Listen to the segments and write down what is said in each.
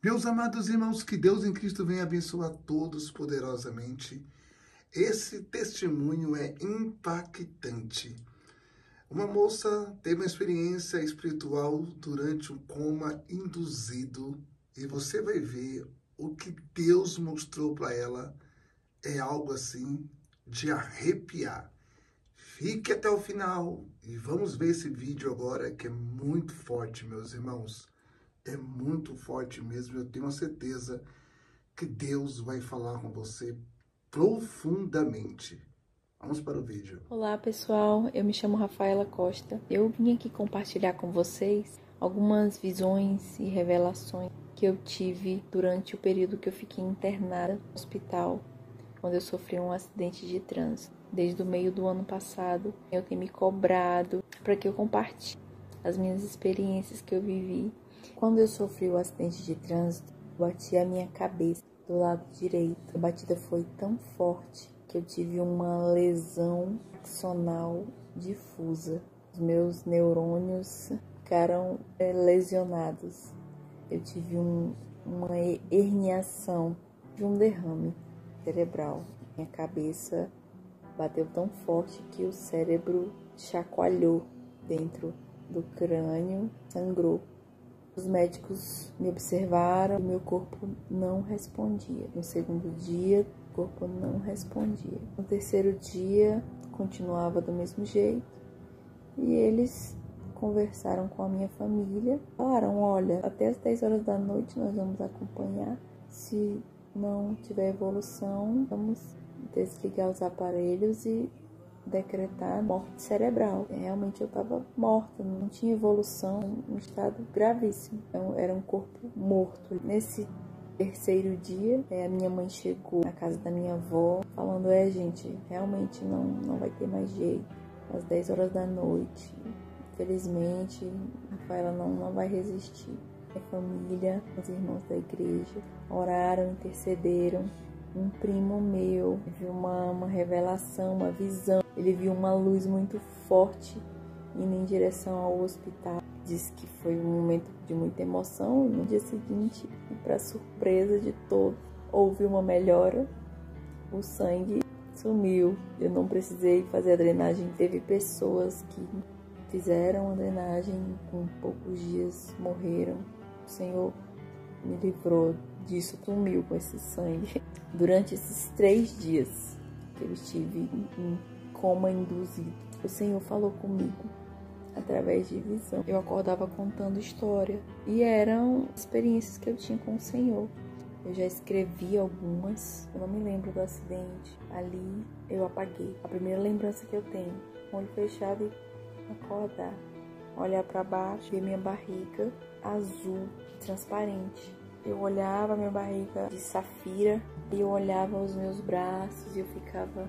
Meus amados irmãos, que Deus em Cristo venha abençoar todos poderosamente. Esse testemunho é impactante. Uma moça teve uma experiência espiritual durante um coma induzido e você vai ver o que Deus mostrou para ela. É algo assim de arrepiar. Fique até o final e vamos ver esse vídeo agora que é muito forte, meus irmãos. É muito forte mesmo, eu tenho a certeza que Deus vai falar com você profundamente. Vamos para o vídeo. Olá pessoal, eu me chamo Rafaela Costa. Eu vim aqui compartilhar com vocês algumas visões e revelações que eu tive durante o período que eu fiquei internada no hospital, quando eu sofri um acidente de trânsito. Desde o meio do ano passado, eu tenho me cobrado para que eu compartilhe as minhas experiências que eu vivi. Quando eu sofri o acidente de trânsito, eu bati a minha cabeça do lado direito. A batida foi tão forte que eu tive uma lesão axonal difusa. Os meus neurônios ficaram lesionados. Eu tive uma herniação, de um derrame cerebral. Minha cabeça bateu tão forte que o cérebro chacoalhou dentro do crânio, sangrou. Os médicos me observaram, meu corpo não respondia. No segundo dia, o corpo não respondia. No terceiro dia, continuava do mesmo jeito. E eles conversaram com a minha família. Falaram, olha, até as 10 horas da noite nós vamos acompanhar. Se não tiver evolução, vamos desligar os aparelhos e decretar morte cerebral. Realmente eu estava morta, não tinha evolução, um estado gravíssimo. Então, era um corpo morto. Nesse terceiro dia, a minha mãe chegou na casa da minha avó, falando, gente, realmente não vai ter mais jeito. Às 10 horas da noite, infelizmente, a Rafaela não vai resistir. Minha família, os irmãos da igreja, oraram, intercederam. Um primo meu viu uma revelação, uma visão. Ele viu uma luz muito forte indo em direção ao hospital. Disse que foi um momento de muita emoção. No dia seguinte, para surpresa de todos, houve uma melhora. O sangue sumiu. Eu não precisei fazer a drenagem. Teve pessoas que fizeram a drenagem, com poucos dias morreram. O Senhor me livrou disso, sumiu com esse sangue. Durante esses 3 dias que eu estive em coma induzido, o Senhor falou comigo através de visão. Eu acordava contando história e eram experiências que eu tinha com o Senhor. Eu já escrevi algumas, eu não me lembro do acidente. Ali eu apaguei. A primeira lembrança que eu tenho, com o olho fechado e acordar, olhar para baixo, ver minha barriga azul, transparente. Eu olhava minha barriga de safira e eu olhava os meus braços e eu ficava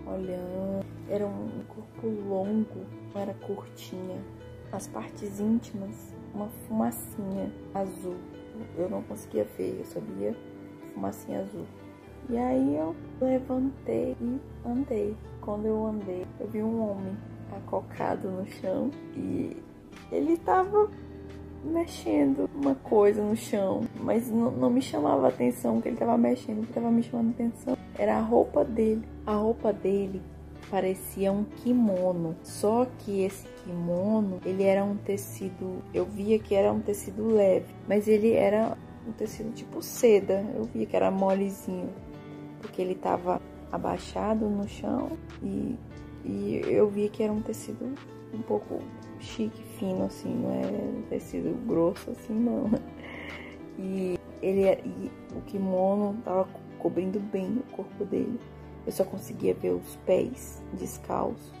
olhando. Era um corpo longo, não era curtinha. As partes íntimas, uma fumacinha azul. Eu não conseguia ver, eu só via fumacinha azul. E aí eu levantei e andei. Quando eu andei, eu vi um homem acocado no chão e ele estava mexendo uma coisa no chão, mas não me chamava a atenção que ele estava mexendo. O que estava me chamando a atenção era a roupa dele. A roupa dele parecia um kimono, só que esse kimono, ele era um tecido, eu via que era um tecido leve, mas ele era um tecido tipo seda. Eu via que era molezinho, porque ele estava abaixado no chão e eu via que era um tecido um pouco chique, fino, assim, não é tecido grosso, assim, não. E o kimono tava cobrindo bem o corpo dele. Eu só conseguia ver os pés descalços,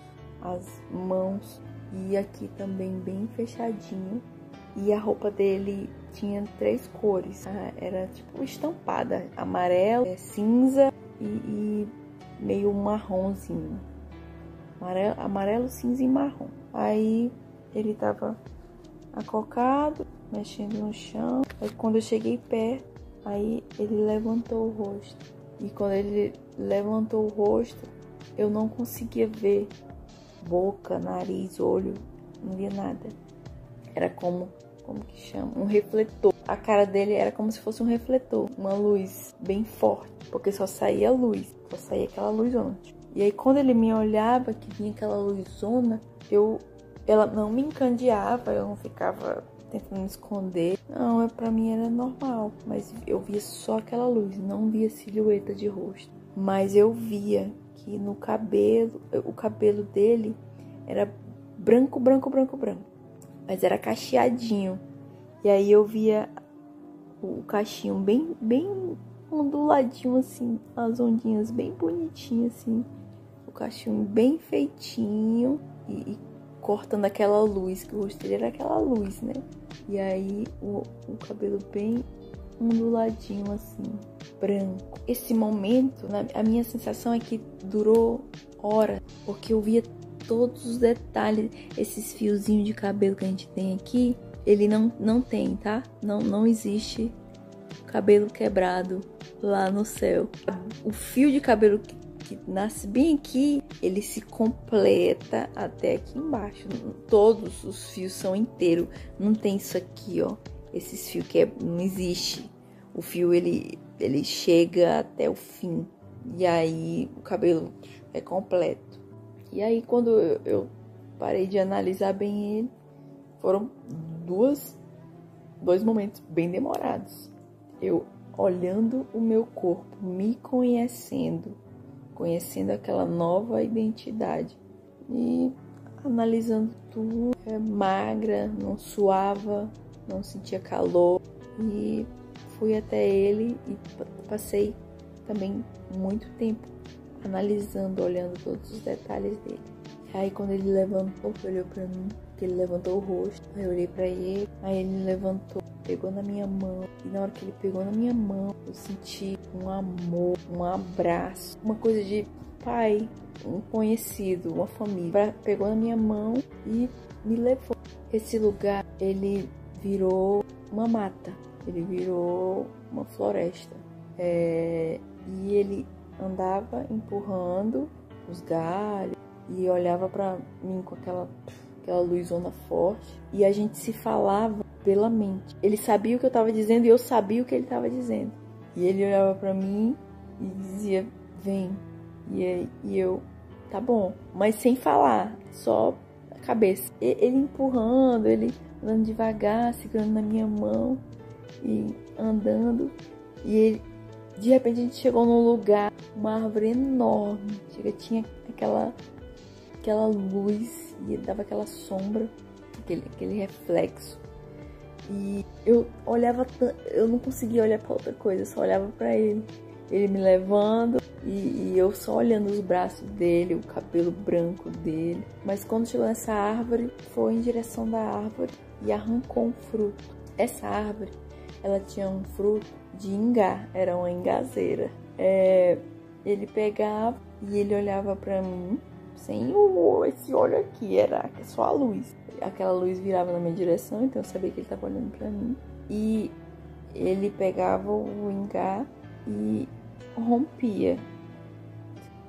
as mãos e aqui também bem fechadinho. E a roupa dele tinha 3 cores, era tipo estampada, amarelo, cinza e meio marronzinho. Amarelo, cinza e marrom. Aí ele tava acocado, mexendo no chão. Aí quando eu cheguei perto, aí ele levantou o rosto. E quando ele levantou o rosto, eu não conseguia ver boca, nariz, olho, não via nada. Era como que chama? Um refletor. a cara dele era como se fosse um refletor, uma luz bem forte, porque só saía luz, só saía aquela luzona. E aí quando ele me olhava, que vinha aquela luzona, ela não me encandeava, eu não ficava tentando me esconder. Não, pra mim era normal, mas eu via só aquela luz, não via silhueta de rosto. Mas eu via que no cabelo, o cabelo dele era branco, mas era cacheadinho. E aí eu via o cachinho bem onduladinho assim, as ondinhas bem bonitinhas assim. O cachinho bem feitinho e cortando aquela luz, que o rosto dele era aquela luz, né? E aí o cabelo bem onduladinho assim, branco. Esse momento, a minha sensação é que durou horas, porque eu via todos os detalhes. Esses fiozinhos de cabelo que a gente tem aqui, ele não tem, tá? Não existe cabelo quebrado lá no céu. O fio de cabelo que nasce bem aqui, ele se completa até aqui embaixo. Todos os fios são inteiros. Não tem isso aqui, ó. Esses fios que não existe. O fio, ele chega até o fim. E aí, o cabelo é completo. E aí, quando eu parei de analisar bem ele, foram dois momentos bem demorados. Eu olhando o meu corpo, me conhecendo aquela nova identidade e analisando tudo. Magra, não suava, não sentia calor, e fui até ele e passei também muito tempo analisando, olhando todos os detalhes dele. Aí quando ele levantou, olhou pra mim, que ele levantou o rosto, aí eu olhei pra ele, aí ele levantou, pegou na minha mão, e na hora que ele pegou na minha mão, eu senti um amor, um abraço, uma coisa de pai, um conhecido, uma família. Pegou na minha mão e me levou. Esse lugar, ele virou uma mata, ele virou uma floresta, e ele andava empurrando os galhos e olhava pra mim com aquela luzona forte, e a gente se falava pela mente. Ele sabia o que eu tava dizendo e eu sabia o que ele tava dizendo. E ele olhava pra mim e dizia, vem. E eu, tá bom, mas sem falar, só a cabeça. Ele empurrando, ele andando devagar, segurando na minha mão e andando. E ele, de repente a gente chegou num lugar, uma árvore enorme. Tinha aquela luz e dava aquela sombra, aquele reflexo. E eu olhava, eu não conseguia olhar pra outra coisa, eu só olhava pra ele. Ele me levando e eu só olhando os braços dele, o cabelo branco dele. Mas quando chegou nessa árvore, foi em direção da árvore e arrancou um fruto. Essa árvore, ela tinha um fruto de ingá, era uma ingazeira. Ele pegava e ele olhava pra mim, sem esse olho aqui, era só a luz. Aquela luz virava na minha direção, então eu sabia que ele estava olhando pra mim. E ele pegava o ingá e rompia.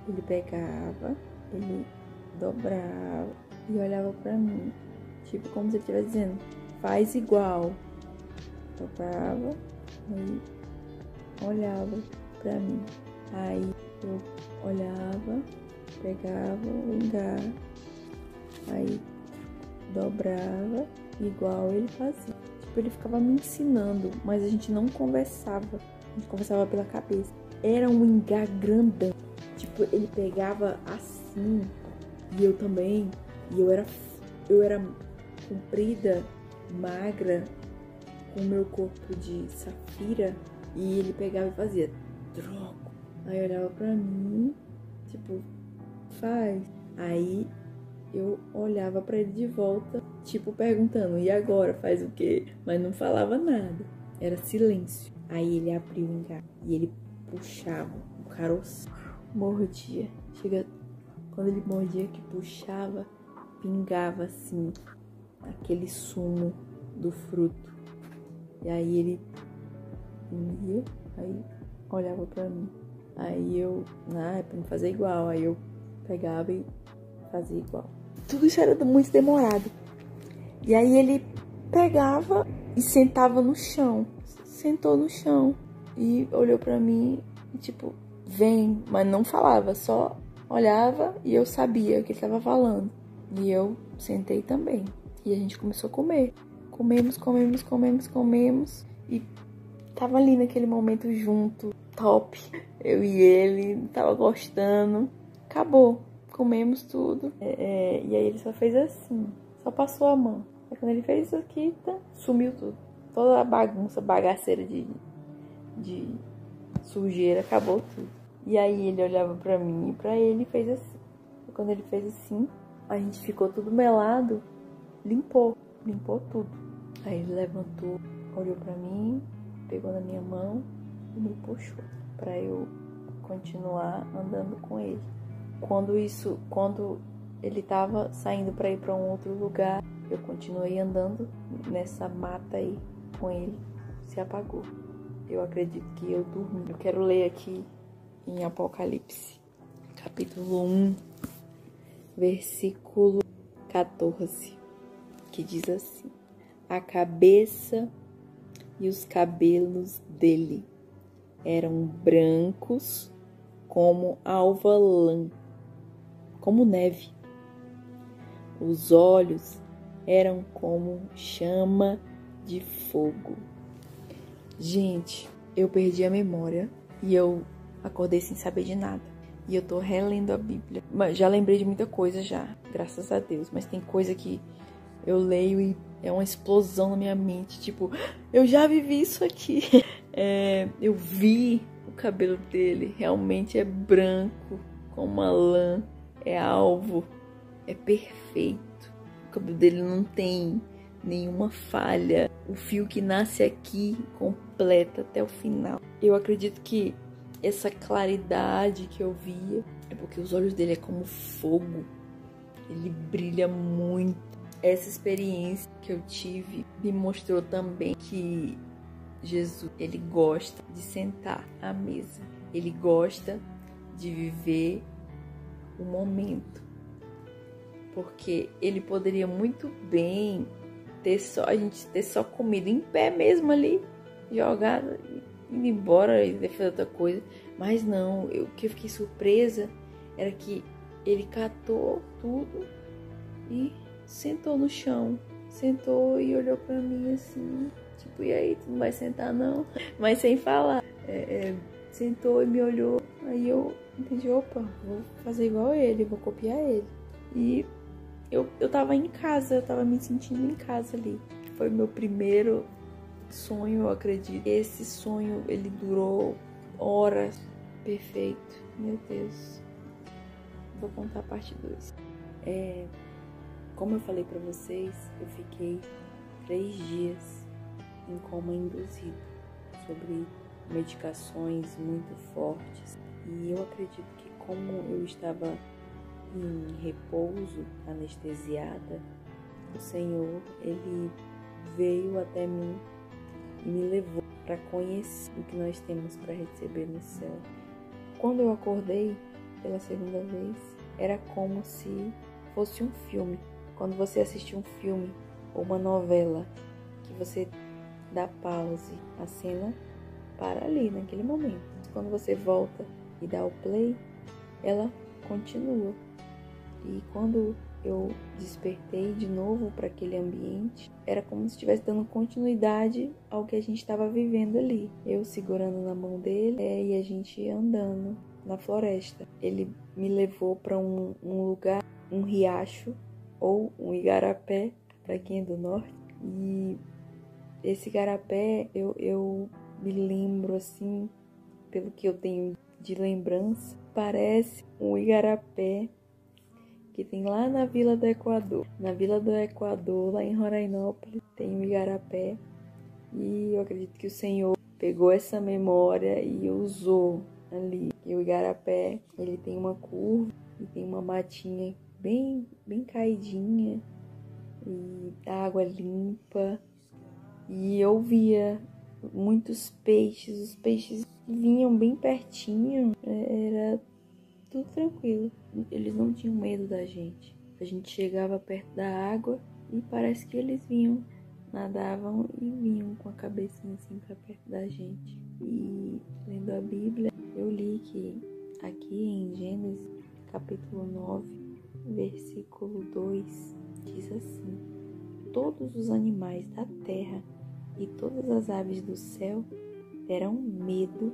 Ele pegava, ele dobrava e olhava pra mim, tipo como se ele estivesse dizendo, faz igual. Dobrava e olhava pra mim. Aí eu olhava, pegava o ingá, aí dobrava igual ele fazia. Tipo, ele ficava me ensinando, mas a gente não conversava. A gente conversava pela cabeça. Era um ingá grandão. Tipo, ele pegava assim, e eu também. E eu era comprida, magra, com o meu corpo de safira. E ele pegava e fazia troco. Aí olhava pra mim, tipo, faz. Aí eu olhava pra ele de volta, tipo, perguntando, e agora? Faz o quê? Mas não falava nada. Era silêncio. Aí ele abriu o ingá e ele puxava o caroço, mordia. Quando ele mordia, que puxava, pingava assim, aquele sumo do fruto. E aí ele ia, aí olhava pra mim. Aí eu, pra não fazer igual, aí eu pegava e fazia igual. Tudo isso era muito demorado. E aí ele pegava e sentava no chão. Sentou no chão e olhou pra mim e tipo, vem, mas não falava, só olhava e eu sabia o que ele tava falando. E eu sentei também. E a gente começou a comer. Comemos. E tava ali naquele momento junto, top. Eu e ele, tava gostando. Acabou. Comemos tudo. E aí ele só fez assim. Só passou a mão. Aí quando ele fez isso aqui, sumiu tudo. Toda a bagunça, bagaceira de sujeira, acabou tudo. E aí ele olhava pra mim e pra ele e fez assim. E quando ele fez assim, a gente ficou tudo melado. Limpou tudo. Aí ele levantou, olhou pra mim, pegou na minha mão e me puxou pra eu continuar andando com ele. Quando ele tava saindo pra ir pra um outro lugar, eu continuei andando nessa mata aí com ele. Se apagou. Eu acredito que eu dormi. Eu quero ler aqui em Apocalipse, capítulo 1, versículo 14, que diz assim: a cabeça e os cabelos dele eram brancos como alva lã, como neve. Os olhos eram como chama de fogo. Gente, eu perdi a memória e eu acordei sem saber de nada. E eu tô relendo a Bíblia. Mas já lembrei de muita coisa já, graças a Deus. Mas tem coisa que eu leio e é uma explosão na minha mente. Tipo, eu já vivi isso aqui. Eu vi o cabelo dele. Realmente é branco, como uma lã. É alvo. É perfeito. O cabelo dele não tem nenhuma falha. O fio que nasce aqui completa até o final. Eu acredito que essa claridade que eu via é porque os olhos dele é como fogo. Ele brilha muito. Essa experiência que eu tive me mostrou também que Jesus, ele gosta de sentar à mesa. Ele gosta de viver o momento. Porque ele poderia muito bem a gente ter só comida em pé mesmo ali, jogada, indo embora e fazer outra coisa. Mas não, o que eu fiquei surpresa era que ele catou tudo e sentou no chão. Sentou e olhou pra mim assim, tipo, e aí, tu não vai sentar não? Mas sem falar. Sentou e me olhou. Aí eu entendi, opa, vou fazer igual ele, vou copiar ele. E eu tava em casa, eu tava me sentindo em casa ali. Foi meu primeiro sonho, eu acredito. Esse sonho, ele durou horas. Perfeito, meu Deus. Vou contar a parte 2. Como eu falei pra vocês, eu fiquei 3 dias em coma induzido, sobre medicações muito fortes. E eu acredito que como eu estava em repouso, anestesiada, o Senhor, ele veio até mim e me levou para conhecer o que nós temos para receber no céu. Quando eu acordei pela segunda vez, era como se fosse um filme. Quando você assiste um filme ou uma novela, que você dá pause, a cena para ali, naquele momento. Quando você volta e dá o play, ela continua. E quando eu despertei de novo para aquele ambiente, era como se estivesse dando continuidade ao que a gente estava vivendo ali. Eu segurando na mão dele e a gente andando na floresta. Ele me levou para um lugar, um riacho ou um igarapé, para quem é do norte. E esse igarapé eu me lembro assim, pelo que eu tenho de lembrança, parece um igarapé que tem lá na Vila do Equador. Na Vila do Equador, lá em Rorainópolis, tem um igarapé. E eu acredito que o Senhor pegou essa memória e usou ali. E o igarapé, ele tem uma curva e tem uma matinha bem caidinha. E água limpa. E eu via muitos peixes. Os peixes vinham bem pertinho. Era tudo tranquilo. Eles não tinham medo da gente. A gente chegava perto da água e parece que eles vinham nadavam e vinham com a cabecinha assim pra perto da gente. E lendo a Bíblia, eu li que aqui em Gênesis, capítulo 9, versículo 2, diz assim: todos os animais da terra e todas as aves do céu terão medo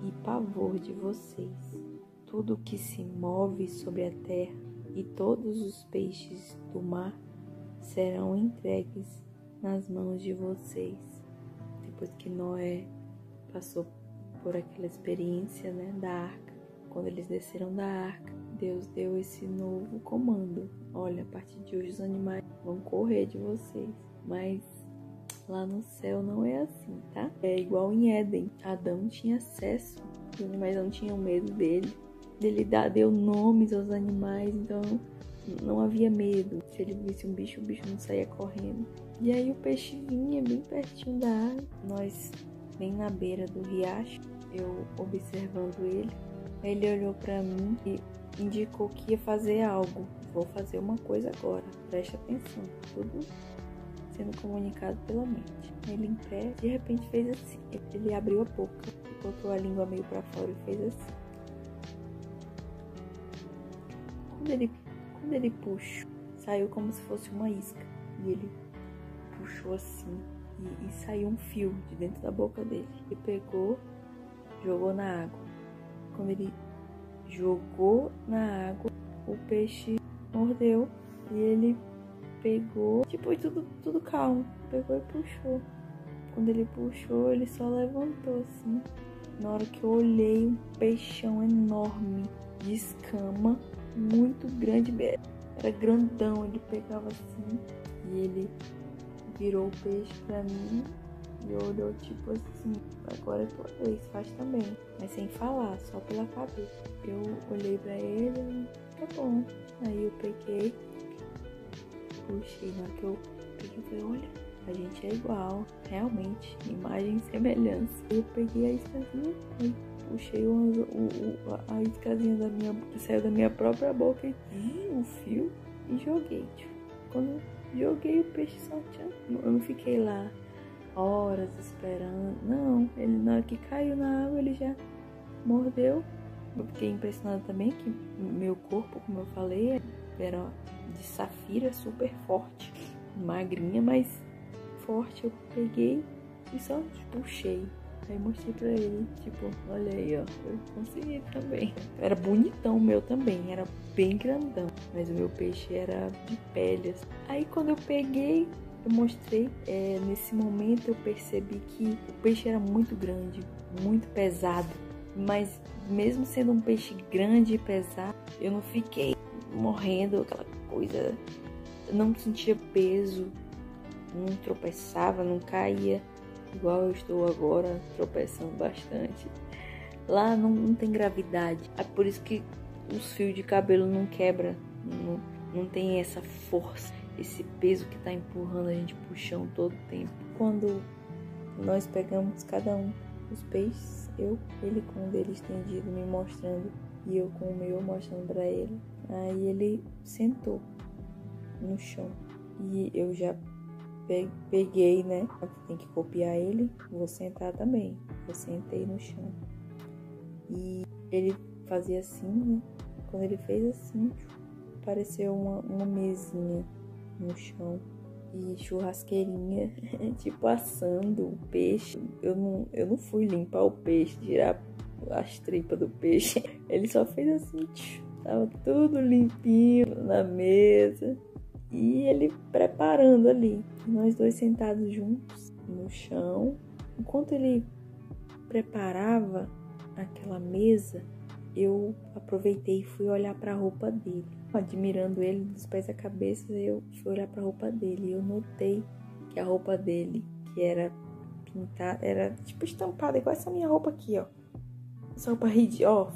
e pavor de vocês. Tudo que se move sobre a terra e todos os peixes do mar serão entregues nas mãos de vocês. Depois que Noé passou por aquela experiência, né, da arca, quando eles desceram da arca, Deus deu esse novo comando: olha, a partir de hoje os animais vão correr de vocês. Mas lá no céu não é assim, tá? É igual em Éden. Adão tinha acesso, os animais não tinham medo dele. Ele deu nomes aos animais, então não havia medo. Se ele visse um bicho, o bicho não saía correndo. E aí o peixe vinha bem pertinho da água. Nós, bem na beira do riacho, eu observando ele. Ele olhou pra mim e indicou que ia fazer algo. Vou fazer uma coisa agora, preste atenção. Tudo sendo comunicado pela mente. Ele em pé, de repente fez assim. Ele abriu a boca, botou a língua meio pra fora e fez assim. Quando ele puxou, saiu como se fosse uma isca. E ele puxou assim e saiu um fio de dentro da boca dele. Ele pegou, jogou na água. Quando ele jogou na água, o peixe mordeu e ele pegou, tipo, e tudo calmo. Pegou e puxou. Quando ele puxou, ele só levantou assim. Na hora que eu olhei, um peixão enorme, de escama, muito grande, era grandão. Ele pegava assim e ele virou o peixe pra mim e olhou tipo assim: agora é tua vez, faz também. Mas sem falar, só pela cabeça. Eu olhei pra ele, tá bom. Aí eu peguei, puxei. Na hora que eu peguei, eu falei: olha, a gente é igual, realmente, imagem e semelhança. Eu peguei a iscazinha e puxei a iscazinha que saiu da minha própria boca e um fio e joguei. Tipo, quando eu joguei, o peixe só tinha. Eu não fiquei lá horas esperando. Não, ele na hora que caiu na água, ele já mordeu. Eu fiquei impressionada também que meu corpo, como eu falei, era de safira, super forte, magrinha, mas forte. Eu peguei e só puxei. Aí mostrei pra ele, tipo, olha aí, ó, eu consegui também. Era bonitão o meu também, era bem grandão, mas o meu peixe era de pele. Assim. Aí quando eu peguei, eu mostrei, nesse momento eu percebi que o peixe era muito grande, muito pesado. Mas mesmo sendo um peixe grande e pesado, eu não fiquei morrendo, aquela coisa, eu não sentia peso, não tropeçava, não caía. Igual eu estou agora, tropeçando bastante. Lá não tem gravidade. É por isso que os fios de cabelo não quebram. Não tem essa força, esse peso que está empurrando a gente pro chão todo o tempo. Quando nós pegamos cada um os peixes, ele com o dele estendido me mostrando e eu com o meu mostrando para ele. Aí ele sentou no chão e eu já peguei, né? Tem que copiar ele. Vou sentar também. Eu sentei no chão. E ele fazia assim, né? Quando ele fez assim, apareceu uma mesinha no chão. E churrasqueirinha, tipo assando o peixe. Eu não fui limpar o peixe, tirar as tripas do peixe. Ele só fez assim, tava tudo limpinho na mesa. E ele preparando ali, nós dois sentados juntos no chão. Enquanto ele preparava aquela mesa, eu aproveitei e fui olhar para a roupa dele. Admirando ele dos pés à cabeça, eu fui olhar para a roupa dele. E eu notei que a roupa dele, que era pintada, era tipo estampada, igual essa minha roupa aqui, ó. Essa roupa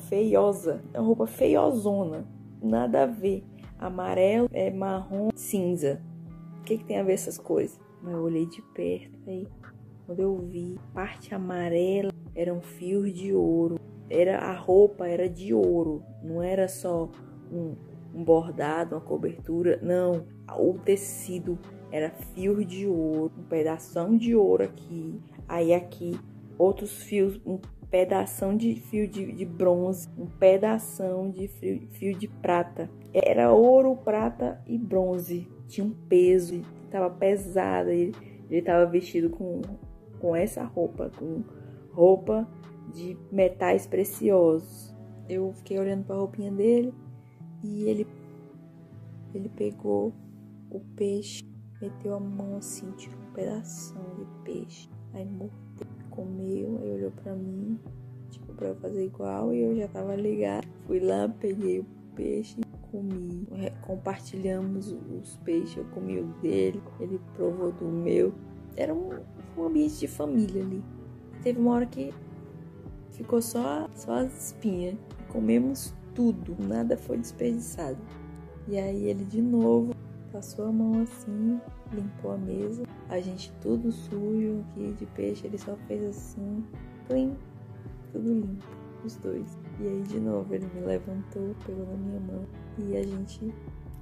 feiosa, é uma roupa feiozona, nada a ver. Amarelo, marrom, cinza. O que tem a ver essas coisas? Mas eu olhei de perto, aí quando eu vi, parte amarela eram fios de ouro. A roupa era de ouro, não era só um bordado, uma cobertura, não. O tecido era fio de ouro, um pedação de ouro aqui. Aí aqui, outros fios, um pedação de fio de bronze, um pedação de fio de prata. Era ouro, prata e bronze. Tinha um peso, estava pesado. Ele estava vestido com essa roupa, com roupa de metais preciosos. Eu fiquei olhando para a roupinha dele e ele pegou o peixe, meteu a mão assim, tirou um pedaço de peixe, aí mordeu, comeu, aí olhou pra mim, tipo, pra eu fazer igual, e eu já tava ligado. Fui lá, peguei o peixe, comi, compartilhamos os peixes, eu comi o dele, ele provou do meu. Era um ambiente de família ali. Teve uma hora que ficou só as espinhas, comemos tudo, nada foi desperdiçado. E aí ele de novo passou a mão assim, limpou a mesa. A gente tudo sujo aqui de peixe, ele só fez assim, plim, tudo limpo, os dois. E aí de novo ele me levantou, pegou na minha mão e a gente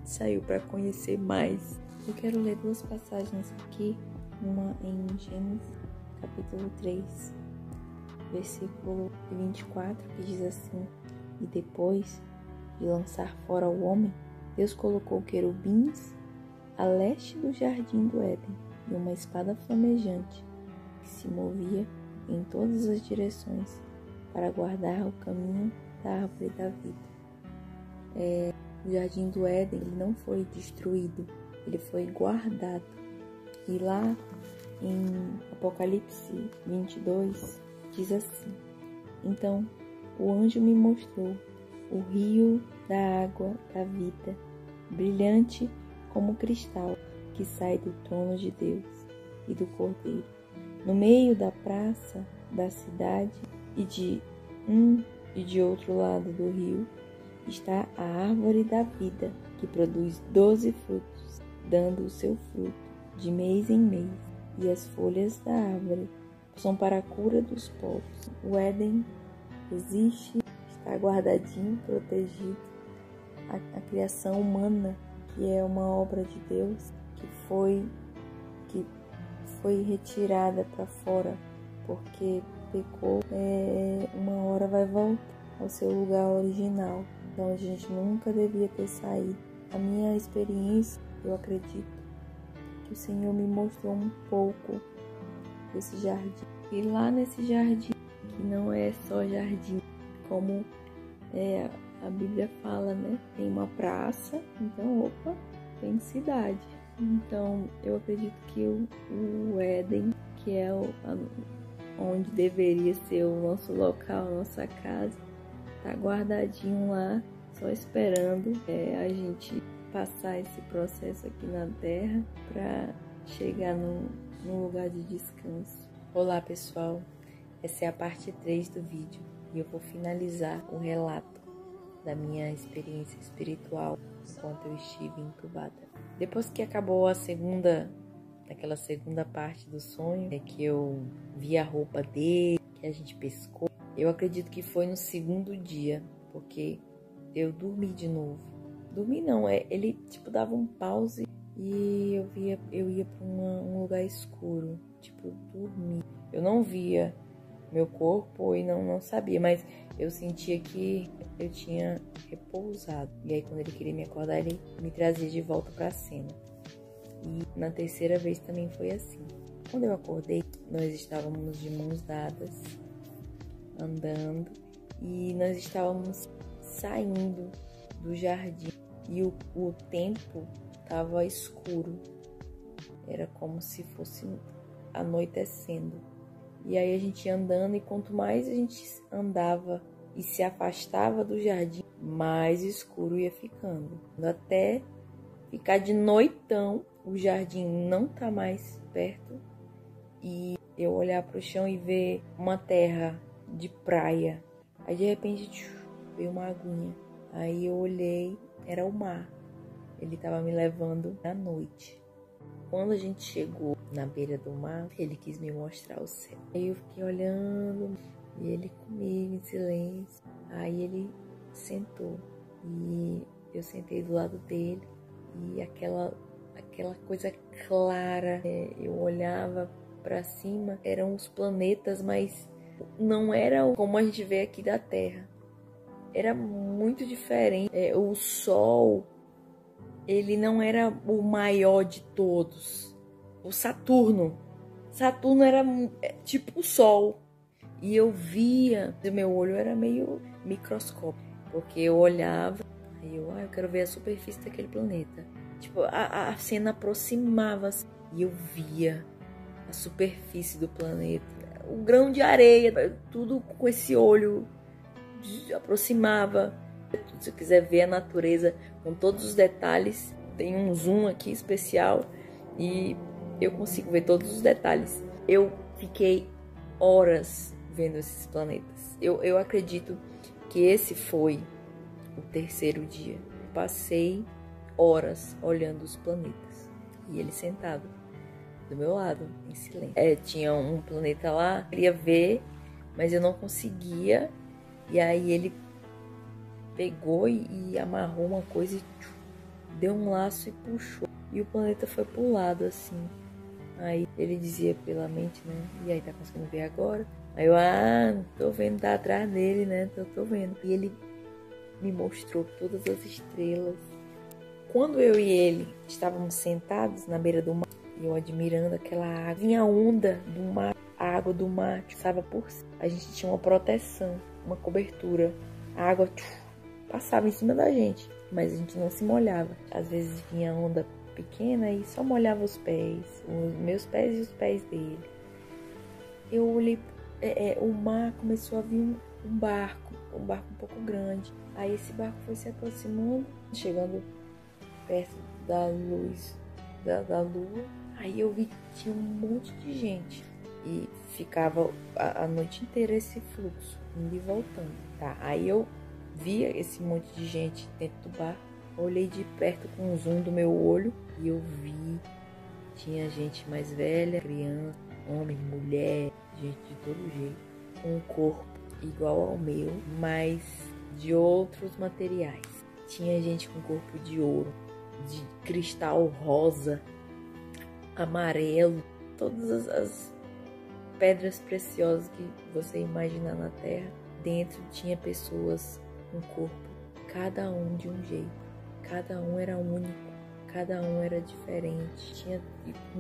saiu para conhecer mais. Eu quero ler 2 passagens aqui, uma em Gênesis, capítulo 3, versículo 24, que diz assim: E depois de lançar fora o homem, Deus colocou querubins a leste do jardim do Éden e uma espada flamejante que se movia em todas as direções para guardar o caminho da árvore da vida. O jardim do Éden ele não foi destruído, ele foi guardado. E lá em Apocalipse 22 diz assim: Então o anjo me mostrou o rio da água da vida, brilhante como cristal, que sai do trono de Deus e do Cordeiro. No meio da praça da cidade e de um e de outro lado do rio está a árvore da vida, que produz 12 frutos, dando o seu fruto de mês em mês, e as folhas da árvore são para a cura dos povos. O Éden existe, está guardadinho, protegido. A criação humana, que é uma obra de Deus, que foi retirada para fora porque pecou, uma hora vai voltar ao seu lugar original, de onde a gente nunca devia ter saído. A minha experiência, eu acredito que o Senhor me mostrou um pouco desse jardim. E lá nesse jardim, que não é só jardim, como a Bíblia fala, né? Tem uma praça, então, tem cidade. Então, eu acredito que o Éden, que é onde deveria ser o nosso local, a nossa casa, tá guardadinho lá, só esperando a gente passar esse processo aqui na Terra para chegar num lugar de descanso. Olá, pessoal! Essa é a parte 3 do vídeo e eu vou finalizar o relato da minha experiência espiritual enquanto eu estive entubada. Depois que acabou aquela segunda parte do sonho, que eu vi a roupa dele, que a gente pescou, eu acredito que foi no segundo dia, porque eu dormi de novo. Dormi não, ele tipo dava um pause e eu ia para um lugar escuro, tipo dormir. Eu não via meu corpo e não sabia, mas eu sentia que eu tinha repousado. E aí quando ele queria me acordar, ele me trazia de volta para a cena. E na terceira vez também foi assim. Quando eu acordei, nós estávamos de mãos dadas, andando, e nós estávamos saindo do jardim. E o tempo estava escuro. Era como se fosse anoitecendo. E aí a gente ia andando, e quanto mais a gente andava e se afastava do jardim, mais escuro ia ficando. Até ficar de noitão, o jardim não tá mais perto, e eu olhar pro chão e ver uma terra de praia. Aí de repente veio uma aguinha. Aí eu olhei, era o mar. Ele tava me levando à noite. Quando a gente chegou na beira do mar, ele quis me mostrar o céu. Aí eu fiquei olhando e ele comigo em silêncio. Aí ele sentou e eu sentei do lado dele, e aquela aquela coisa clara. Eu olhava para cima, eram os planetas, mas não era como a gente vê aqui da Terra. Era muito diferente. O Sol, ele não era o maior de todos. O Saturno era tipo o Sol. E eu via, o meu olho era meio microscópico, porque eu olhava, aí eu quero ver a superfície daquele planeta. Tipo, a cena aproximava e eu via a superfície do planeta, o grão de areia, tudo com esse olho aproximava. Se eu quiser ver a natureza com todos os detalhes, tem um zoom aqui especial e eu consigo ver todos os detalhes. Eu fiquei horas vendo esses planetas. Eu acredito que esse foi o terceiro dia. Passei horas olhando os planetas e ele sentado do meu lado, em silêncio. Tinha um planeta lá, eu queria ver, mas eu não conseguia. E aí ele pegou e amarrou uma coisa e deu um laço e puxou. E o planeta foi pro lado, assim. Aí ele dizia pela mente, né? E aí, tá conseguindo ver agora? Aí eu, tô vendo, tá atrás dele, né? Tô vendo. E ele me mostrou todas as estrelas. Quando eu e ele estávamos sentados na beira do mar, e eu admirando aquela água, vinha a onda do mar, a água do mar passava por cima. A gente tinha uma proteção, uma cobertura. A água passava em cima da gente, mas a gente não se molhava. Às vezes vinha onda pequena e só molhava os pés, os meus pés e os pés dele. Eu olhei, o mar começou a vir um barco um pouco grande. Aí esse barco foi se aproximando, chegando perto da luz da lua. Aí eu vi que tinha um monte de gente e ficava a noite inteira esse fluxo, indo e voltando, tá? Aí eu via esse monte de gente dentro do barco. Olhei de perto com o zoom do meu olho e eu vi, tinha gente mais velha, criança, homem, mulher, gente de todo jeito, com um corpo igual ao meu, mas de outros materiais. Tinha gente com corpo de ouro, de cristal rosa, amarelo, todas as pedras preciosas que você imaginar na Terra. Dentro tinha pessoas com corpo, cada um de um jeito. Cada um era único, cada um era diferente. Tinha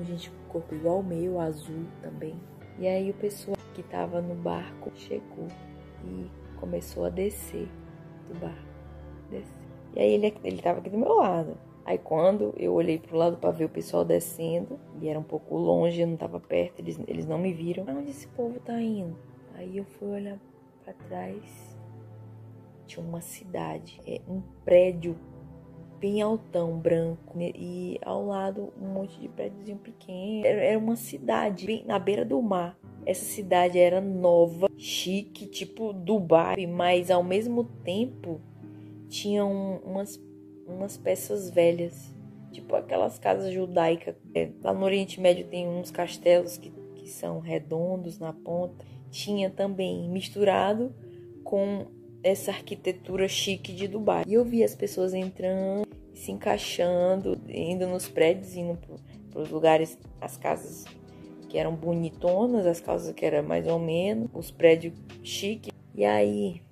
gente com corpo igual ao meu, azul também. E aí o pessoal que estava no barco chegou e começou a descer do barco. Descer. E aí ele estava aqui do meu lado. Aí quando eu olhei pro lado para ver o pessoal descendo, e era um pouco longe, eu não estava perto, eles não me viram. Pra onde esse povo tá indo? Aí eu fui olhar para trás, tinha uma cidade, um prédio bem altão, branco, e ao lado um monte de prédiozinho pequeno. Era uma cidade bem na beira do mar. Essa cidade era nova, chique, tipo Dubai, mas ao mesmo tempo tinha umas peças velhas, tipo aquelas casas judaicas. Lá no Oriente Médio tem uns castelos que são redondos na ponta. Tinha também misturado com essa arquitetura chique de Dubai. E eu vi as pessoas entrando, se encaixando, indo nos prédios, indo para os lugares, as casas que eram bonitonas, as casas que eram mais ou menos, os prédios chiques. E aí,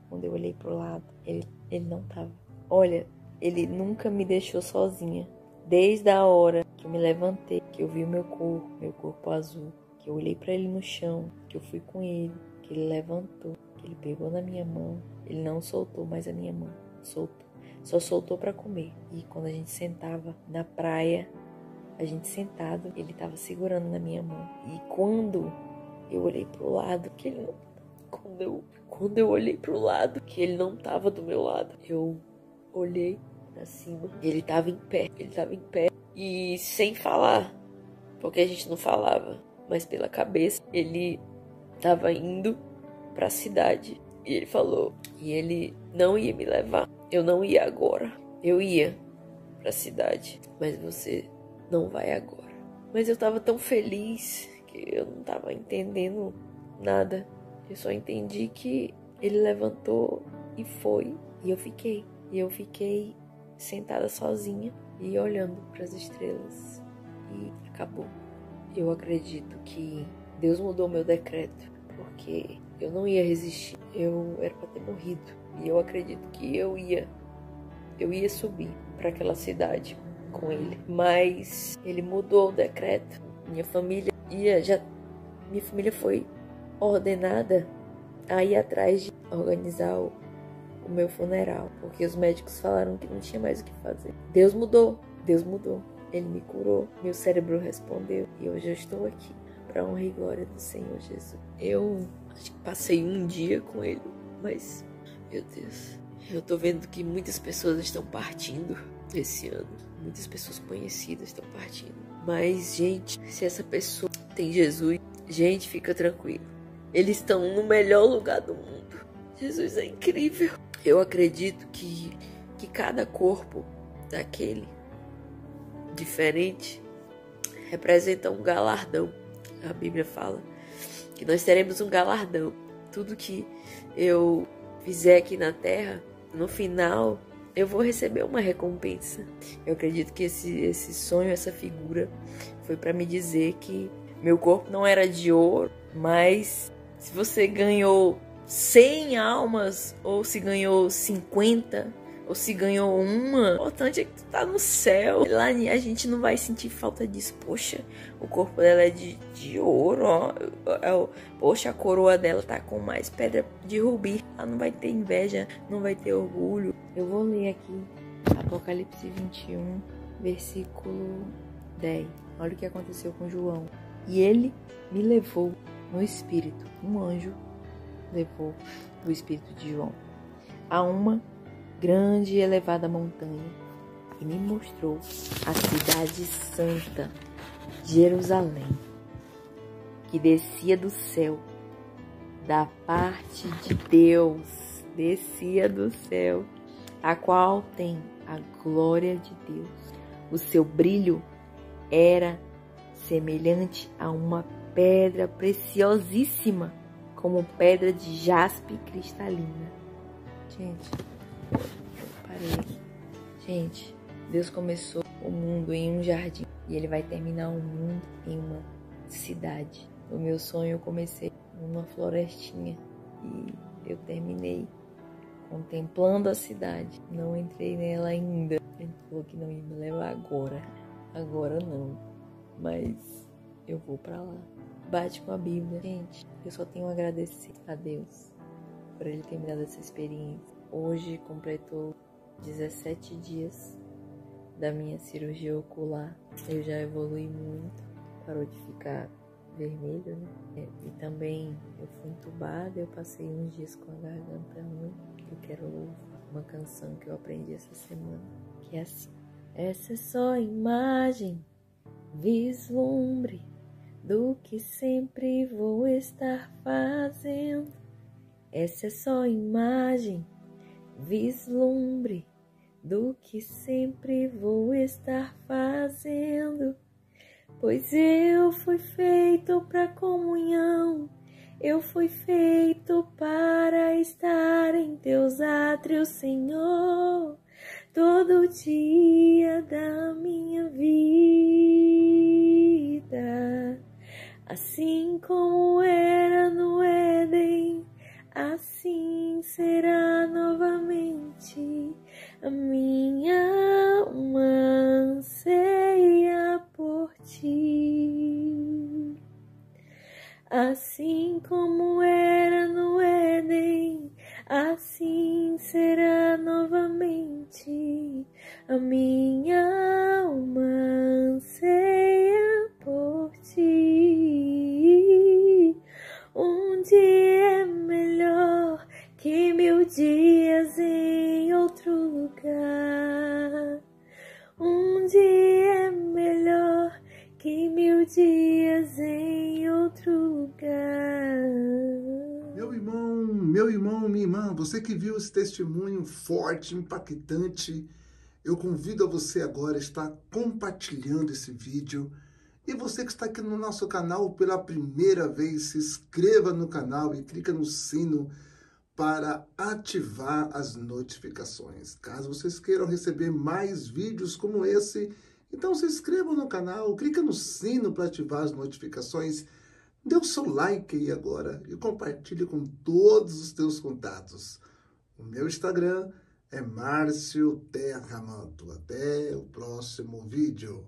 quando eu olhei pro lado, ele não tava. Olha, ele nunca me deixou sozinha. Desde a hora que eu me levantei, que eu vi o meu corpo azul, que eu olhei para ele no chão, que eu fui com ele, que ele levantou, que ele pegou na minha mão. Ele não soltou mais a minha mão, só soltou para comer. E quando a gente sentava na praia, a gente sentado, ele tava segurando na minha mão. E quando eu olhei pro lado, que ele não... Quando eu olhei pro lado, que ele não tava do meu lado, eu olhei pra cima e ele tava em pé. E sem falar, porque a gente não falava, mas pela cabeça, ele tava indo pra cidade. E ele falou que ele não ia me levar. Eu não ia agora. Eu ia pra cidade, mas você não vai agora. Mas eu tava tão feliz que eu não tava entendendo nada. Eu só entendi que ele levantou e foi. E eu fiquei sentada sozinha e olhando para as estrelas e acabou. Eu acredito que Deus mudou meu decreto, porque eu não ia resistir. Eu era para ter morrido. E eu acredito que eu ia subir para aquela cidade com ele. Mas ele mudou o decreto. Minha família foi ordenada a ir atrás de organizar o meu funeral, porque os médicos falaram que não tinha mais o que fazer. Deus mudou. Ele me curou, meu cérebro respondeu e hoje eu estou aqui para honra e glória do Senhor Jesus. Eu acho que passei um dia com ele, mas, meu Deus, eu tô vendo que muitas pessoas estão partindo esse ano. Muitas pessoas conhecidas estão partindo. Mas, gente, se essa pessoa tem Jesus, gente, fica tranquilo. Eles estão no melhor lugar do mundo. Jesus é incrível. Eu acredito que cada corpo daquele diferente representa um galardão. A Bíblia fala que nós teremos um galardão. Tudo que eu fizer aqui na terra, no final, eu vou receber uma recompensa. Eu acredito que esse sonho, essa figura, foi para me dizer que meu corpo não era de ouro, mas se você ganhou 100 almas, ou se ganhou 50, ou se ganhou uma, o importante é que tu tá no céu. Lá a gente não vai sentir falta disso. Poxa, o corpo dela é de ouro, ó. Poxa, a coroa dela tá com mais pedra de rubi. Ela não vai ter inveja, não vai ter orgulho. Eu vou ler aqui Apocalipse 21, versículo 10. Olha o que aconteceu com João. E ele me levou no espírito. Um anjo levou o espírito de João a uma grande e elevada montanha e me mostrou a cidade santa, Jerusalém, que descia do céu, da parte de Deus, descia do céu, a qual tem a glória de Deus. O seu brilho era semelhante a uma pedra preciosíssima, como pedra de jaspe cristalina. Gente, parei aqui. Gente, Deus começou o mundo em um jardim e Ele vai terminar o mundo em uma cidade. O meu sonho eu comecei numa florestinha e eu terminei contemplando a cidade. Não entrei nela ainda. Ele falou que não ia me levar agora. Agora não. Mas eu vou pra lá. Bate com a Bíblia. Gente, eu só tenho a agradecer a Deus por Ele ter me dado essa experiência. Hoje completou 17 dias da minha cirurgia ocular. Eu já evolui muito. Parou de ficar vermelho, né? E também eu fui entubada. Eu passei uns dias com a garganta ruim. Eu quero louvar uma canção que eu aprendi essa semana, que é assim: essa é só imagem, vislumbre do que sempre vou estar fazendo. Essa é só imagem, vislumbre do que sempre vou estar fazendo. Pois eu fui feito para comunhão, eu fui feito para estar em teus átrios, Senhor, todo dia da minha vida. Assim como era no Éden, assim será novamente. A minha alma anseia por ti. Assim como era no Éden, assim será novamente. A minha alma anseia por ti. Um dia é melhor que 1000 dias em outro lugar. Um dia é melhor que 1000 dias em outro lugar. Meu irmão, minha irmã, você que viu esse testemunho forte, impactante, eu convido a você agora a estar compartilhando esse vídeo. E você que está aqui no nosso canal pela primeira vez, se inscreva no canal e clica no sino para ativar as notificações. Caso vocês queiram receber mais vídeos como esse, então se inscrevam no canal, clica no sino para ativar as notificações, dê o seu like aí agora e compartilhe com todos os teus contatos. O meu Instagram é Márcio Terramanto. Até o próximo vídeo.